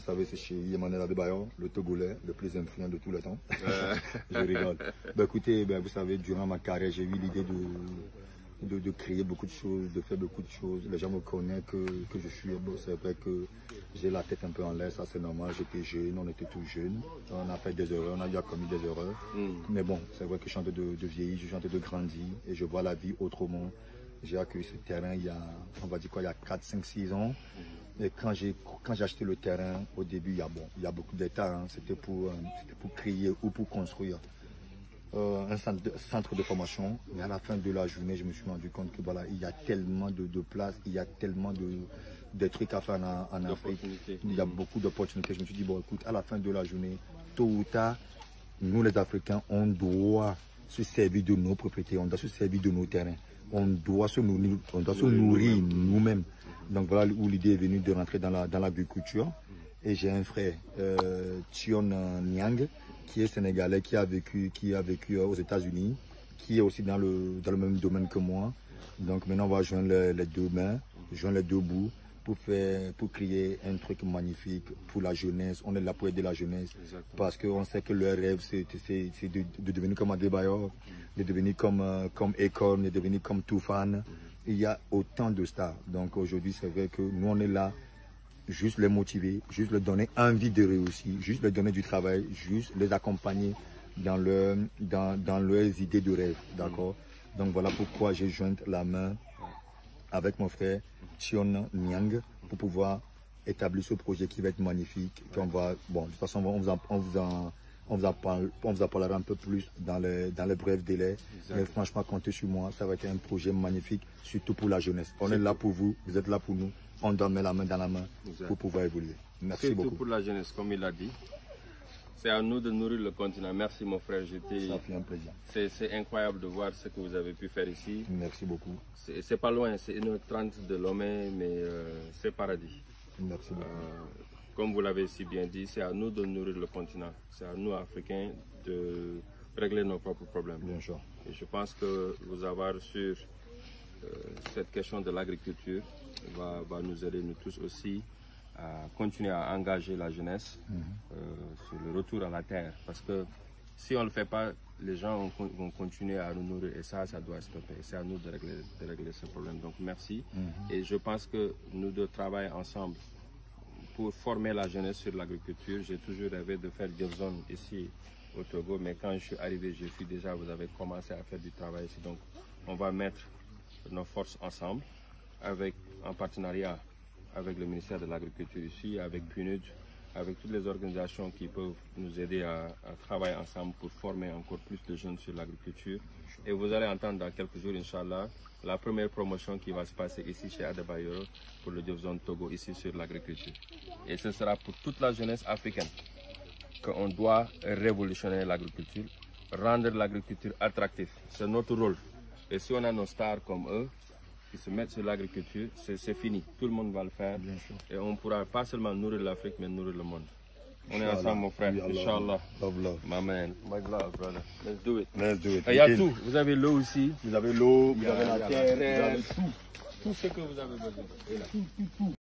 savez, c'est chez Emmanuel Adebayor, le Togolais, le plus influent de tout le temps. Je rigole. Ben, écoutez, vous savez, durant ma carrière, j'ai eu l'idée de créer beaucoup de choses, de faire beaucoup de choses. Les gens me connaissent que je suis beau. C'est vrai que j'ai la tête un peu en l'air, ça c'est normal. J'étais jeune, on était tous jeunes. On a fait des erreurs, on a déjà commis des erreurs. Mais bon, c'est vrai que je suis en train de vieillir, je suis en train de grandir et je vois la vie autrement. J'ai accueilli ce terrain il y a, on va dire quoi, il y a 4, 5, 6 ans. Et quand j'ai acheté le terrain, au début, il y a beaucoup d'états. Hein. C'était pour créer ou pour construire un centre de formation. Mais à la fin de la journée, je me suis rendu compte que voilà, il y a tellement de places, il y a tellement de trucs à faire en Afrique. Il y a beaucoup d'opportunités. Je me suis dit, bon, écoute, à la fin de la journée, tôt ou tard, nous les Africains, on doit se servir de nos propriétés, on doit se servir de nos terrains. On doit se nourrir nous-mêmes. Donc voilà où l'idée est venue de rentrer dans l'agriculture. Et j'ai un frère, Tion Niang, qui est sénégalais, qui a vécu aux États-Unis, qui est aussi dans le même domaine que moi. Donc maintenant on va joindre les deux mains, joindre les deux bouts pour créer un truc magnifique pour la jeunesse. On est là pour aider la jeunesse. Exactement. Parce qu'on sait que leur rêve c'est de devenir comme Adebayor, de devenir comme Akon, de devenir comme Toufan. Il y a autant de stars. Donc aujourd'hui c'est vrai que nous on est là juste les motiver, juste leur donner envie de réussir, juste leur donner du travail, juste les accompagner dans leurs idées de rêve. D'accord. Donc voilà pourquoi j'ai joint la main avec mon frère Tion Niang pour pouvoir établir ce projet qui va être magnifique. Bon, de toute façon, on vous en parlera un peu plus dans les brefs délais. Exactement. Mais franchement, comptez sur moi, ça va être un projet magnifique, surtout pour la jeunesse. On est là pour vous, vous êtes là pour nous. On doit mettre la main dans la main pour pouvoir évoluer. Merci beaucoup. Surtout pour la jeunesse, comme il l'a dit. C'est à nous de nourrir le continent. Merci mon frère. Ça fait un plaisir. C'est incroyable de voir ce que vous avez pu faire ici. Merci beaucoup. C'est pas loin, c'est 1h30 de Lomé, mais c'est paradis. Merci beaucoup. Comme vous l'avez si bien dit, c'est à nous de nourrir le continent. C'est à nous, Africains, de régler nos propres problèmes. Bien sûr. Et je pense que vous avoir sur cette question de l'agriculture va nous aider, nous tous aussi, à continuer à engager la jeunesse sur le retour à la terre. Parce que si on ne le fait pas, les gens vont continuer à nous nourrir et ça doit stopper. C'est à nous de régler ce problème. Donc merci. Et je pense que nous deux travaillons ensemble pour former la jeunesse sur l'agriculture. J'ai toujours rêvé de faire des zones ici au Togo, mais quand je suis arrivé, j'ai vu déjà vous avez commencé à faire du travail ici. Donc on va mettre nos forces ensemble, en partenariat avec le ministère de l'Agriculture ici, avec PNUD, avec toutes les organisations qui peuvent nous aider à travailler ensemble pour former encore plus de jeunes sur l'agriculture. Et vous allez entendre dans quelques jours, Inch'Allah, la première promotion qui va se passer ici chez Adebayor pour le Diop-Zone Togo, ici sur l'agriculture. Et ce sera pour toute la jeunesse africaine qu'on doit révolutionner l'agriculture, rendre l'agriculture attractive. C'est notre rôle. Et si on a nos stars comme eux, qui se mettent sur l'agriculture, c'est fini. Tout le monde va le faire. Bien sûr. Et on pourra pas seulement nourrir l'Afrique, mais nourrir le monde. On est ensemble, mon frère. Inch'Allah. Love, love. My man. My love, brother. Let's do it. Let's do it. Il y a tout. Vous avez l'eau aussi. Vous avez l'eau, vous avez la terre, vous avez tout. Tout ce que vous avez besoin. Tout.